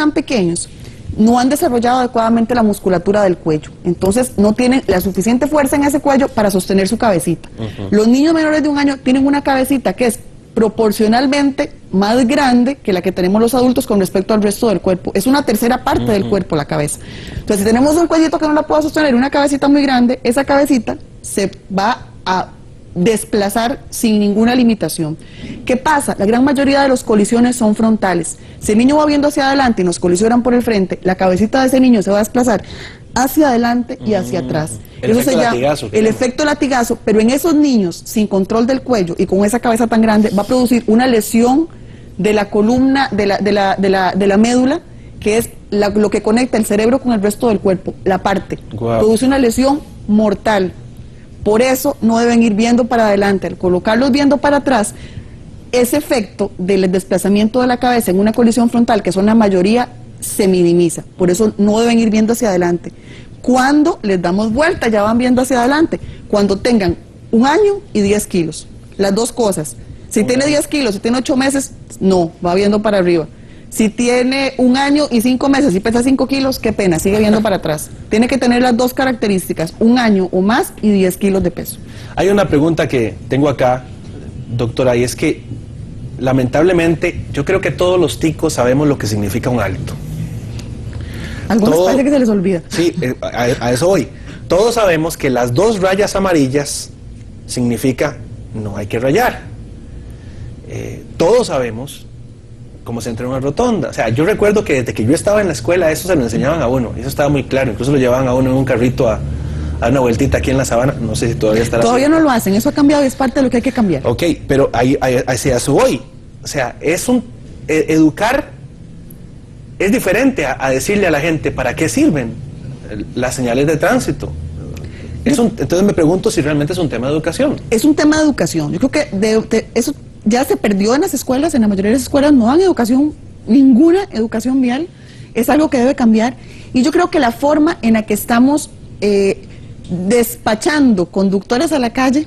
tan pequeños no han desarrollado adecuadamente la musculatura del cuello, entonces no tienen la suficiente fuerza en ese cuello para sostener su cabecita. Los niños menores de 1 año tienen una cabecita que es proporcionalmente más grande que la que tenemos los adultos con respecto al resto del cuerpo. Es una tercera parte del cuerpo, la cabeza. Entonces, si tenemos un cuellito que no la pueda sostener y una cabecita muy grande, esa cabecita se va a desplazar sin ninguna limitación. ¿Qué pasa? La gran mayoría de las colisiones son frontales. Si el niño va viendo hacia adelante y nos colisionan por el frente, la cabecita de ese niño se va a desplazar hacia adelante y hacia atrás. Eso se llama el efecto latigazo, pero en esos niños sin control del cuello y con esa cabeza tan grande va a producir una lesión de la columna, de la médula, que es lo que conecta el cerebro con el resto del cuerpo, la parte. Produce una lesión mortal. Por eso no deben ir viendo para adelante. Al colocarlos viendo para atrás, ese efecto del desplazamiento de la cabeza en una colisión frontal, que son la mayoría, se minimiza. Por eso no deben ir viendo hacia adelante. Cuando les damos vuelta, ya van viendo hacia adelante. Cuando tengan 1 año y 10 kilos. Las dos cosas. Si tiene 10 kilos, si tiene 8 meses, no, va viendo para arriba. Si tiene 1 año y 5 meses y pesa 5 kilos, qué pena, sigue viendo para atrás. Tiene que tener las dos características, 1 año o más y 10 kilos de peso. Hay una pregunta que tengo acá, doctora, y es que lamentablemente yo creo que todos los ticos sabemos lo que significa un alto. Algunos parece que se les olvida. Sí, a eso voy. Todos sabemos que las 2 rayas amarillas significa no hay que rayar. Todos sabemos cómo se entra en una rotonda. O sea, yo recuerdo que desde que yo estaba en la escuela eso se lo enseñaban a uno, eso estaba muy claro, incluso lo llevaban a uno en un carrito a una vueltita aquí en la sabana, no sé si todavía estará así. Todavía no lo hacen, eso ha cambiado y es parte de lo que hay que cambiar. Ok, pero hacia eso voy. O sea, educar es diferente a decirle a la gente para qué sirven las señales de tránsito. Entonces me pregunto si realmente es un tema de educación. Es un tema de educación. Yo creo que eso ya se perdió en las escuelas, en la mayoría de las escuelas no dan educación, ninguna educación vial, es algo que debe cambiar. Y yo creo que la forma en la que estamos despachando conductores a la calle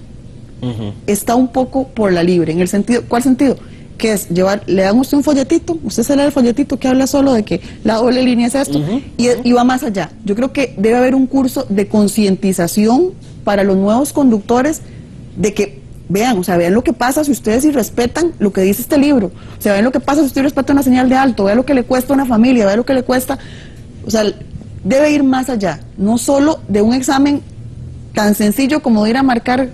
está un poco por la libre. En el sentido, ¿cuál sentido? Que es le dan a usted un folletito, usted se lee el folletito que habla solo de que la doble línea es esto, y va más allá. Yo creo que debe haber un curso de concientización para los nuevos conductores de que vean, o sea, vean lo que pasa si ustedes irrespetan lo que dice este libro, o sea, vean lo que pasa si usted respeta una señal de alto, vean lo que le cuesta a una familia, vean lo que le cuesta, o sea, debe ir más allá, no solo de un examen tan sencillo como de ir a marcar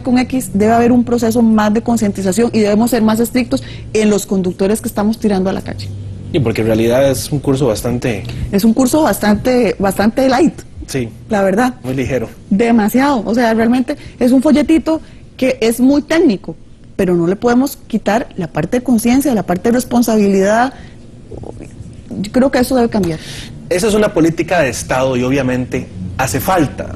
con X, debe haber un proceso más de concientización y debemos ser más estrictos en los conductores que estamos tirando a la calle. Y porque en realidad es un curso bastante... Es un curso bastante light. Sí. La verdad. Muy ligero. Demasiado. O sea, realmente es un folletito que es muy técnico, pero no le podemos quitar la parte de conciencia, la parte de responsabilidad. Yo creo que eso debe cambiar. Esa es una política de Estado y obviamente hace falta.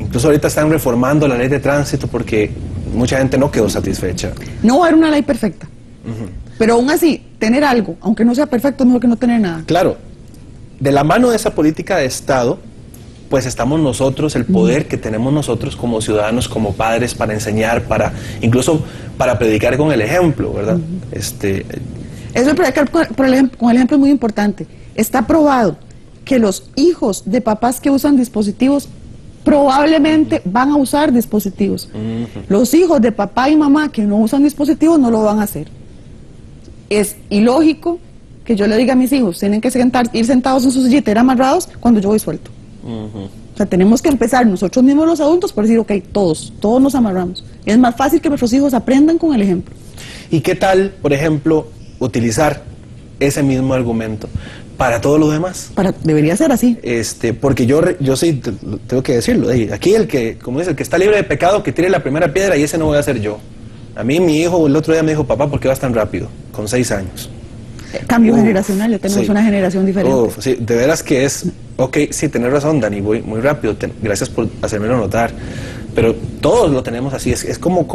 Incluso ahorita están reformando la ley de tránsito porque mucha gente no quedó satisfecha. No va a haber una ley perfecta, pero aún así, tener algo, aunque no sea perfecto, es mejor que no tener nada. Claro, de la mano de esa política de Estado, pues estamos nosotros, el poder que tenemos nosotros como ciudadanos, como padres, para enseñar, incluso para predicar con el ejemplo, ¿verdad? Eso de predicar con el ejemplo es muy importante. Está probado que los hijos de papás que usan dispositivos probablemente van a usar dispositivos. Los hijos de papá y mamá que no usan dispositivos no lo van a hacer. Es ilógico que yo le diga a mis hijos, tienen que ir sentados en su sillita, ir amarrados cuando yo voy suelto. O sea, tenemos que empezar nosotros mismos los adultos por decir, ok, todos nos amarramos. Es más fácil que nuestros hijos aprendan con el ejemplo. ¿Y qué tal, por ejemplo, utilizar ese mismo argumento para todo lo demás? Debería ser así. Porque yo sí tengo que decirlo. Aquí el que está libre de pecado, que tire la primera piedra, y ese no voy a ser yo. A mí mi hijo el otro día me dijo, papá, ¿por qué vas tan rápido? Con 6 años. Cambio generacional, ya tenemos una generación diferente. Sí, de veras que es, ok, sí, tenés razón, Dani, voy muy rápido, gracias por hacérmelo notar, pero todos lo tenemos así, es como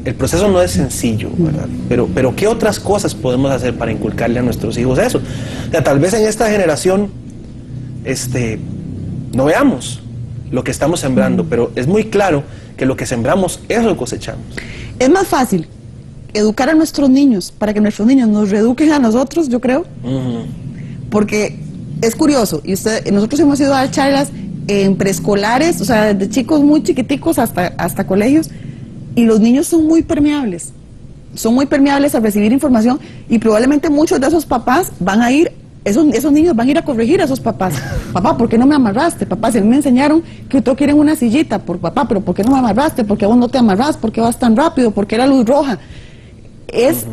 el proceso no es sencillo, ¿verdad? Pero ¿qué otras cosas podemos hacer para inculcarle a nuestros hijos eso? O sea, tal vez en esta generación, no veamos lo que estamos sembrando, pero es muy claro que lo que sembramos, eso lo cosechamos. Es más fácil educar a nuestros niños, para que nuestros niños nos reeduquen a nosotros, yo creo. Porque es curioso, y nosotros hemos ido a dar charlas en preescolares, o sea, desde chicos muy chiquiticos hasta colegios, y los niños son muy permeables a recibir información, y probablemente muchos de esos papás van a ir, esos niños van a ir a corregir a esos papás. Papá, ¿por qué no me amarraste? Papá, si a mí me enseñaron que todos quieren una sillita, papá, pero ¿por qué no me amarraste? ¿Por qué vos no te amarras? ¿Por qué vas tan rápido? ¿Por qué era luz roja? Es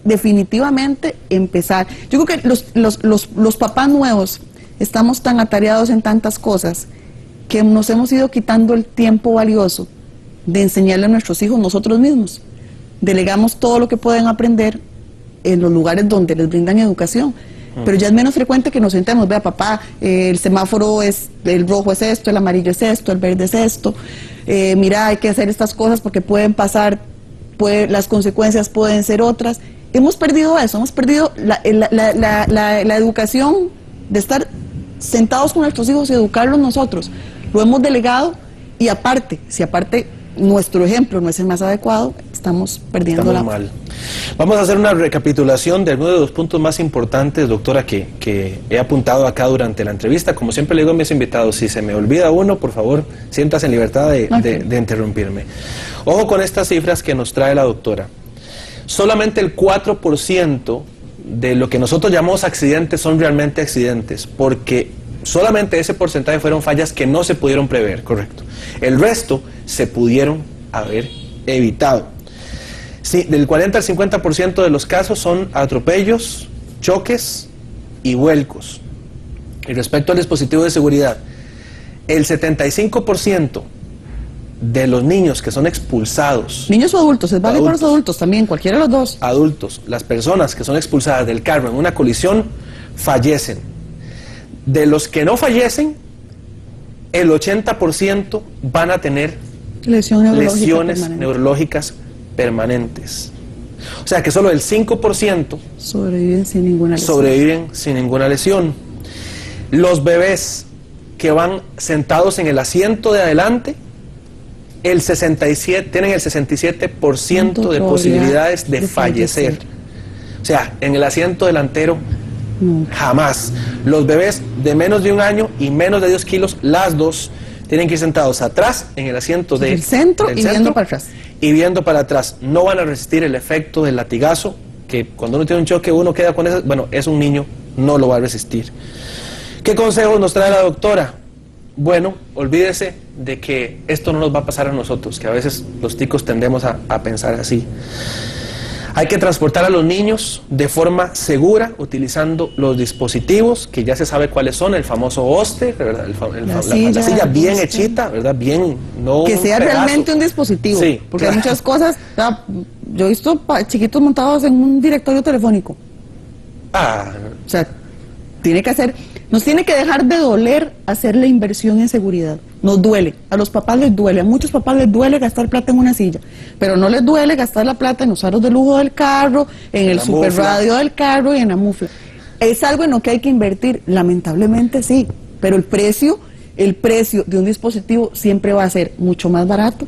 definitivamente empezar. Yo creo que los papás nuevos estamos tan atareados en tantas cosas que nos hemos ido quitando el tiempo valioso de enseñarle a nuestros hijos nosotros mismos. Delegamos todo lo que pueden aprender en los lugares donde les brindan educación. Pero ya es menos frecuente que nos sentemos, vea papá, el semáforo es, el rojo es esto, el amarillo es esto, el verde es esto, mira, hay que hacer estas cosas porque pueden pasar, las consecuencias pueden ser otras. Hemos perdido eso, hemos perdido la educación de estar sentados con nuestros hijos y educarlos nosotros. Lo hemos delegado y aparte, si aparte nuestro ejemplo no es el más adecuado, estamos perdiendo mal. Vamos a hacer una recapitulación de algunos de los puntos más importantes, doctora, que he apuntado acá durante la entrevista. Como siempre le digo a mis invitados, si se me olvida uno, por favor, siéntase en libertad de interrumpirme. Ojo con estas cifras que nos trae la doctora. Solamente el 4% de lo que nosotros llamamos accidentes son realmente accidentes, porque solamente ese porcentaje fueron fallas que no se pudieron prever, correcto. El resto se pudieron haber evitado. Sí, del 40 al 50% de los casos son atropellos, choques y vuelcos. Y respecto al dispositivo de seguridad, el 75% de los niños que son expulsados... Niños o adultos, es válido para los adultos también, cualquiera de los dos. Adultos, las personas que son expulsadas del carro en una colisión, fallecen. De los que no fallecen, el 80% van a tener lesiones neurológicas permanentes. O sea que solo el 5% sobreviven sin ninguna lesión. Los bebés que van sentados en el asiento de adelante, tienen el 67% de posibilidades de fallecer. O sea, en el asiento delantero, jamás. Los bebés de menos de 1 año y menos de 10 kilos, las dos, tienen que ir sentados atrás en el asiento del centro y viendo para atrás. Y viendo para atrás. No van a resistir el efecto del latigazo, que cuando uno tiene un choque uno queda con eso. Bueno, es un niño, no lo va a resistir. ¿Qué consejos nos trae la doctora? Bueno, olvídese de que esto no nos va a pasar a nosotros, que a veces los ticos tendemos a pensar así. Hay que transportar a los niños de forma segura, utilizando los dispositivos, que ya se sabe cuáles son, el famoso hoste, ¿verdad? La silla bien hechita, ¿verdad? Bien, no que sea realmente un dispositivo, sí, porque hay muchas cosas, yo he visto chiquitos montados en un directorio telefónico. O sea, nos tiene que dejar de doler hacer la inversión en seguridad. Nos duele, a los papás les duele, a muchos papás les duele gastar plata en una silla, pero no les duele gastar la plata en los aros de lujo del carro, en el super radio del carro y en la mufla. Es algo en lo que hay que invertir, lamentablemente sí, pero el precio de un dispositivo siempre va a ser mucho más barato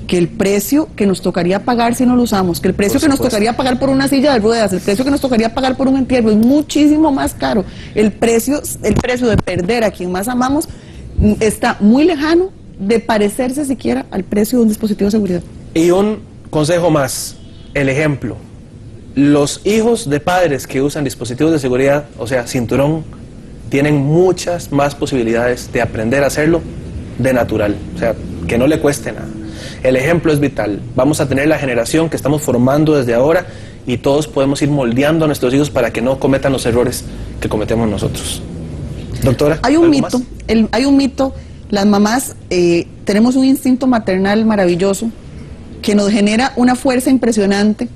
que el precio que nos tocaría pagar si no lo usamos, que el precio que nos tocaría pagar por una silla de ruedas, el precio que nos tocaría pagar por un entierro es muchísimo más caro. El precio de perder a quien más amamos está muy lejano de parecerse siquiera al precio de un dispositivo de seguridad. Y un consejo más, el ejemplo. Los hijos de padres que usan dispositivos de seguridad, o sea, cinturón, tienen muchas más posibilidades de aprender a hacerlo de natural, o sea, que no le cueste nada. El ejemplo es vital. Vamos a tener la generación que estamos formando desde ahora y todos podemos ir moldeando a nuestros hijos para que no cometan los errores que cometemos nosotros. Doctora, hay un mito, las mamás tenemos un instinto maternal maravilloso que nos genera una fuerza impresionante,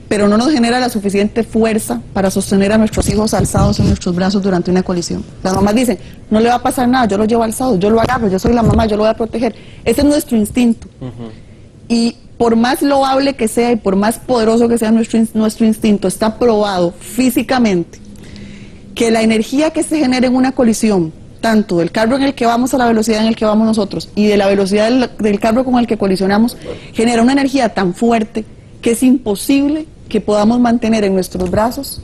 pero no nos genera la suficiente fuerza para sostener a nuestros hijos alzados en nuestros brazos durante una colisión. Las mamás dicen, no le va a pasar nada, yo lo llevo alzado, yo lo agarro, yo soy la mamá, yo lo voy a proteger. Ese es nuestro instinto. Y por más loable que sea y por más poderoso que sea nuestro instinto, está probado físicamente que la energía que se genera en una colisión, tanto del carro en el que vamos a la velocidad en el que vamos nosotros y de la velocidad del carro con el que colisionamos, genera una energía tan fuerte que es imposible que podamos mantener en nuestros brazos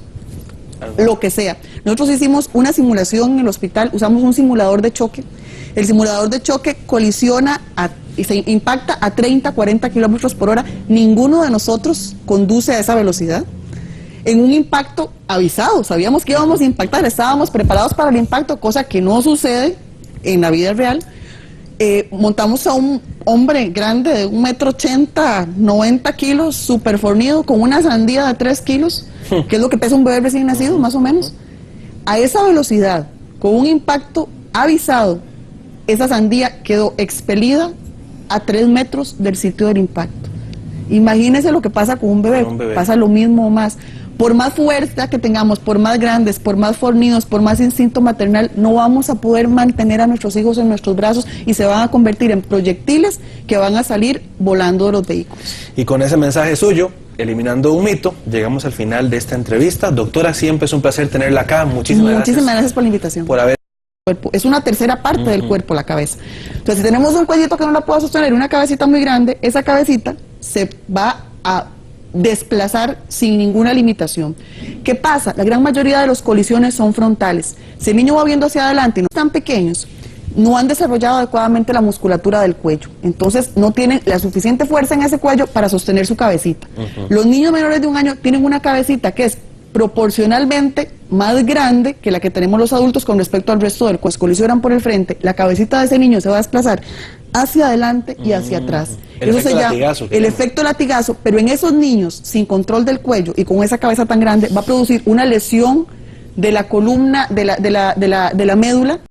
lo que sea. Nosotros hicimos una simulación en el hospital, usamos un simulador de choque. El simulador de choque colisiona y se impacta a 30, 40 kilómetros por hora. Ninguno de nosotros conduce a esa velocidad. En un impacto avisado, sabíamos que íbamos a impactar, estábamos preparados para el impacto, cosa que no sucede en la vida real. Montamos a un hombre grande de 1,80 m, 90 kilos, súper fornido, con una sandía de 3 kilos, que es lo que pesa un bebé recién nacido, más o menos. A esa velocidad, con un impacto avisado, esa sandía quedó expelida a 3 metros del sitio del impacto. Imagínense lo que pasa con un bebé, pasa lo mismo o más. Por más fuerza que tengamos, por más grandes, por más fornidos, por más instinto maternal, no vamos a poder mantener a nuestros hijos en nuestros brazos y se van a convertir en proyectiles que van a salir volando de los vehículos. Y con ese mensaje suyo, eliminando un mito, llegamos al final de esta entrevista. Doctora, siempre es un placer tenerla acá. Muchísimas gracias por la invitación. Por haber... Es una tercera parte del cuerpo, la cabeza. Entonces, si tenemos un cuellito que no la pueda sostener, una cabecita muy grande, esa cabecita se va a desplazar sin ninguna limitación. ¿Qué pasa? La gran mayoría de las colisiones son frontales. Si el niño va viendo hacia adelante y no están pequeños, no han desarrollado adecuadamente la musculatura del cuello. Entonces no tienen la suficiente fuerza en ese cuello para sostener su cabecita. Los niños menores de 1 año tienen una cabecita que es proporcionalmente más grande que la que tenemos los adultos con respecto al resto del cuerpo. Colisionan por el frente, la cabecita de ese niño se va a desplazar hacia adelante y hacia atrás. Eso se llama el efecto latigazo, pero en esos niños sin control del cuello y con esa cabeza tan grande va a producir una lesión de la columna, de la médula.